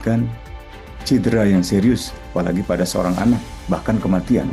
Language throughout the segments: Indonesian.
Kan cedera yang serius, apalagi pada seorang anak, bahkan kematian.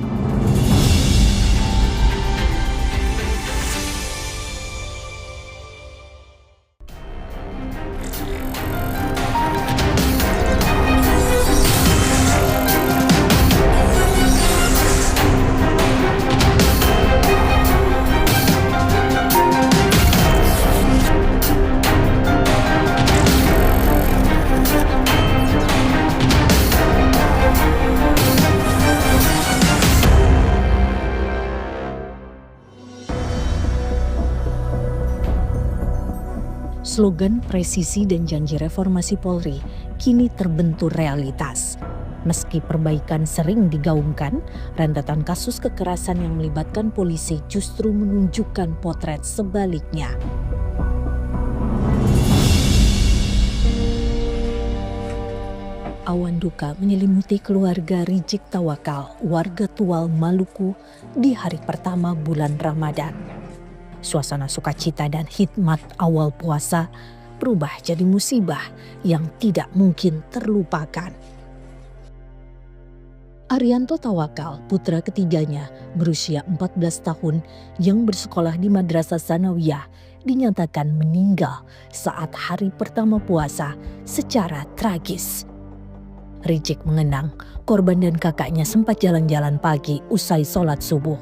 Slogan presisi dan janji reformasi Polri kini terbentur realitas. Meski perbaikan sering digaungkan, rentetan kasus kekerasan yang melibatkan polisi justru menunjukkan potret sebaliknya. Awan duka menyelimuti keluarga Rijik Tawakal, warga Tual, Maluku di hari pertama bulan Ramadan. Suasana sukacita dan hikmat awal puasa berubah jadi musibah yang tidak mungkin terlupakan. Arianto Tawakal, putra ketiganya berusia 14 tahun yang bersekolah di Madrasah Sanawiyah, dinyatakan meninggal saat hari pertama puasa secara tragis. Rijik mengenang korban dan kakaknya sempat jalan-jalan pagi usai sholat subuh.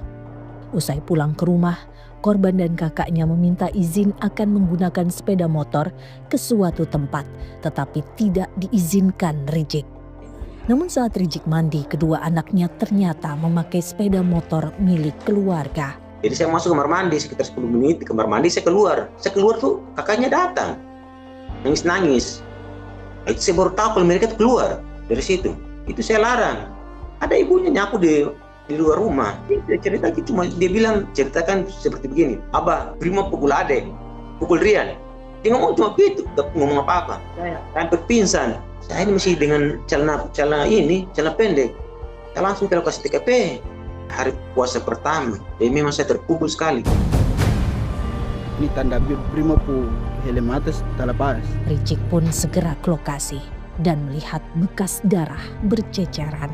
Usai pulang ke rumah, korban dan kakaknya meminta izin akan menggunakan sepeda motor ke suatu tempat, tetapi tidak diizinkan Rijik. Namun saat Rijik mandi, kedua anaknya ternyata memakai sepeda motor milik keluarga. Jadi saya masuk kamar mandi sekitar 10 menit, di kamar mandi saya keluar. Saya keluar tuh kakaknya datang, nangis-nangis. Itu saya baru tahu kalau mereka tuh keluar dari situ. Itu saya larang. Ada ibunya nyapu di luar rumah. Dia cerita gitu, dia bilang ceritakan seperti begini. Abah, Brimo pukul adek, pukul Rian. Dia ngomong cuma gitu, gak ngomong apa-apa. Saya hampir pingsan. Saya ini masih dengan celana pendek. Saya langsung ke lokasi TKP. Hari puasa pertama. Jadi memang saya terpukul sekali. Ini tanda Brimo pu helm atas terlepas. Rijik pun segera ke lokasi dan melihat bekas darah berceceran.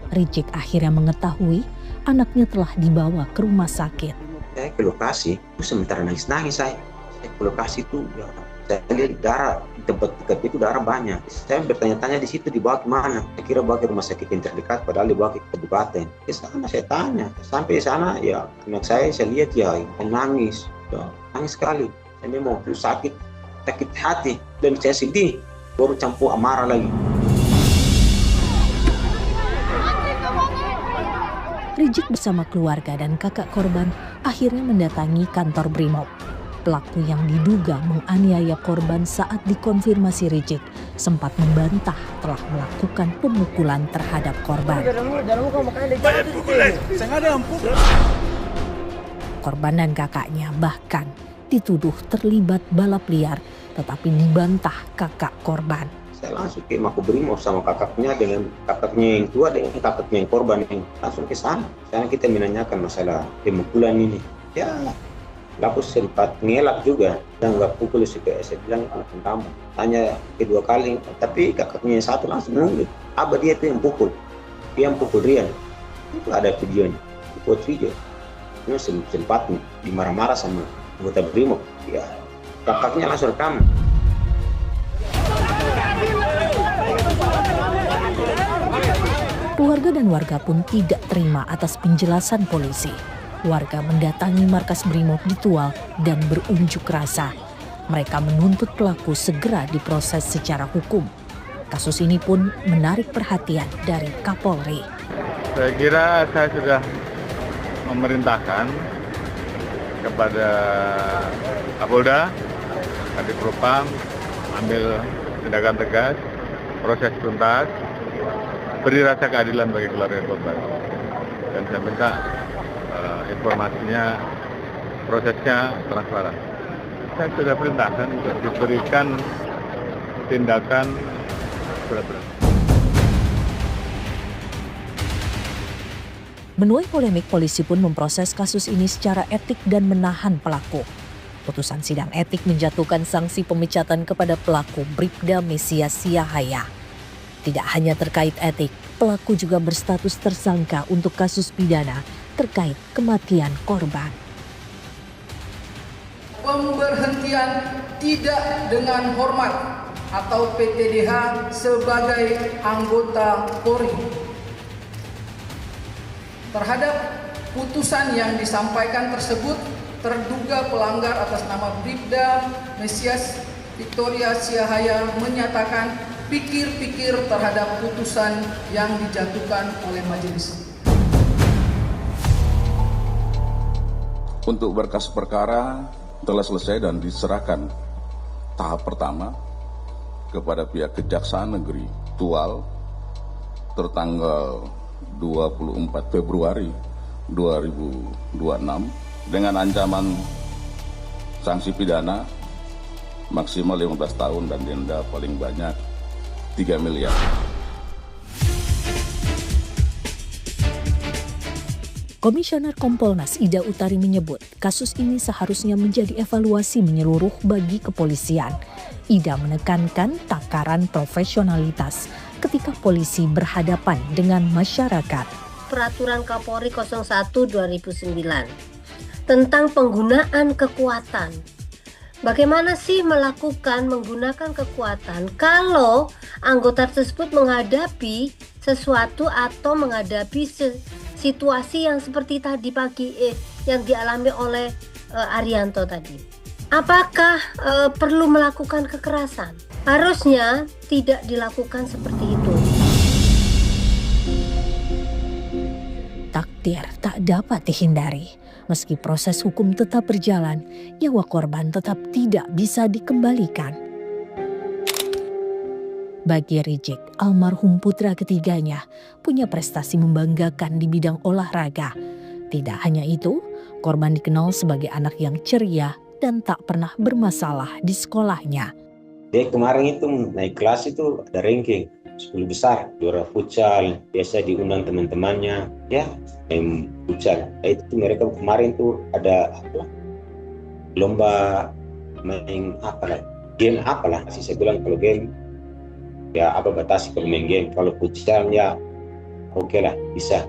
Rijik akhirnya mengetahui anaknya telah dibawa ke rumah sakit. Saya ke lokasi, sementara nangis-nangis saya ke lokasi itu, ya, saya lihat darah di tempat itu darah banyak. Saya bertanya-tanya di situ dibawa ke mana? Saya kira bawa ke rumah sakit yang terdekat, padahal dibawa ke kabupaten. Ke sana saya tanya, sampai sana ya anak saya lihat ya nangis sekali. Saya memang sakit hati dan saya sedih, baru campur amarah lagi. Rijik bersama keluarga dan kakak korban akhirnya mendatangi kantor Brimob. Pelaku yang diduga menganiaya korban saat dikonfirmasi Rijik sempat membantah telah melakukan pemukulan terhadap korban. Korban dan kakaknya bahkan dituduh terlibat balap liar, tetapi dibantah kakak korban. Saya langsung ke Makobrimob sama kakaknya, dengan kakaknya yang tua dengan kakaknya yang korban yang langsung ke sana. Sekarang kita menanyakan masalah pemukulan ini. Ya, aku sempat ngelak juga dan nggak pukul saya bilang anak kamu. Tanya kedua kali, tapi kakaknya yang satu langsung nunggu. Abah dia tuh yang pukul, dia yang pukul Rian. Itu ada videonya, buat video. Dia sempat dimarah-marah sama anggota Brimob. Ya, kakaknya langsung rekam. Keluarga dan warga pun tidak terima atas penjelasan polisi. Warga mendatangi markas Brimob di Tual dan berunjuk rasa. Mereka menuntut pelaku segera diproses secara hukum. Kasus ini pun menarik perhatian dari Kapolri. Saya kira saya sudah memerintahkan kepada Kapolda, Kadipropam, ambil tindakan tegas, proses tuntas, beri rasa keadilan bagi keluarga korban. Dan saya minta informasinya, prosesnya transparan. Saya sudah perintahkan untuk diberikan tindakan berat-berat. Menuai polemik, polisi pun memproses kasus ini secara etik dan menahan pelaku. Putusan sidang etik menjatuhkan sanksi pemecatan kepada pelaku Bribda Mesias Siahaya. Tidak hanya terkait etik, pelaku juga berstatus tersangka untuk kasus pidana terkait kematian korban. Pemberhentian tidak dengan hormat atau PTDH sebagai anggota Polri. Terhadap putusan yang disampaikan tersebut, terduga pelanggar atas nama Bribda Mesias Victoria Siahaya menyatakan pikir-pikir terhadap putusan yang dijatuhkan oleh majelis. Untuk berkas perkara telah selesai dan diserahkan tahap pertama kepada pihak Kejaksaan Negeri Tual tertanggal 24 Februari 2026 dengan ancaman sanksi pidana maksimal 15 tahun dan denda paling banyak 3 miliar. Komisioner Kompolnas Ida Utari menyebut kasus ini seharusnya menjadi evaluasi menyeluruh bagi kepolisian. Ida menekankan takaran profesionalitas ketika polisi berhadapan dengan masyarakat. Peraturan Kapolri 01/2009 tentang penggunaan kekuatan. Bagaimana sih menggunakan kekuatan kalau anggota tersebut menghadapi sesuatu atau menghadapi situasi yang seperti tadi pagi yang dialami oleh Arianto tadi. Apakah perlu melakukan kekerasan? Harusnya tidak dilakukan seperti itu. Takdir tak dapat dihindari. Meski proses hukum tetap berjalan, nyawa korban tetap tidak bisa dikembalikan. Bagi Rizik, almarhum putra ketiganya punya prestasi membanggakan di bidang olahraga. Tidak hanya itu, korban dikenal sebagai anak yang ceria dan tak pernah bermasalah di sekolahnya. Dia kemarin itu naik kelas itu ada ranking 10 besar, juara futsal, biasa diundang teman-temannya, ya main futsal. Itu mereka kemarin tuh ada lomba main game apalah. Saya bilang kalau game ya apa batasi kalau main game, kalau futsal ya oke lah bisa,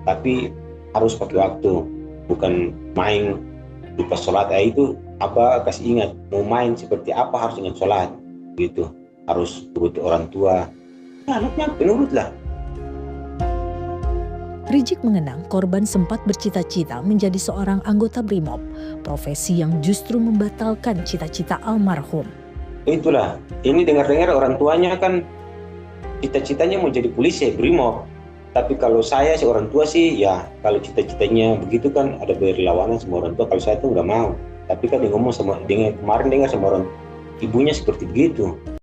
tapi harus pakai waktu, bukan main lupa sholat. Itu apa kasih ingat mau main seperti apa harus ingat sholat gitu, harus turut orang tua. Ya, anaknya penurut lah. Rizik mengenang korban sempat bercita-cita menjadi seorang anggota BRIMOB, profesi yang justru membatalkan cita-cita almarhum. Itulah, ini dengar-dengar orang tuanya kan cita-citanya mau jadi polisi, BRIMOB. Tapi kalau saya orang tua sih ya kalau cita-citanya begitu kan ada berlawanan sama orang tua. Kalau saya tuh nggak mau. Tapi kan dia ngomong kemarin dengar sama orang ibunya seperti begitu.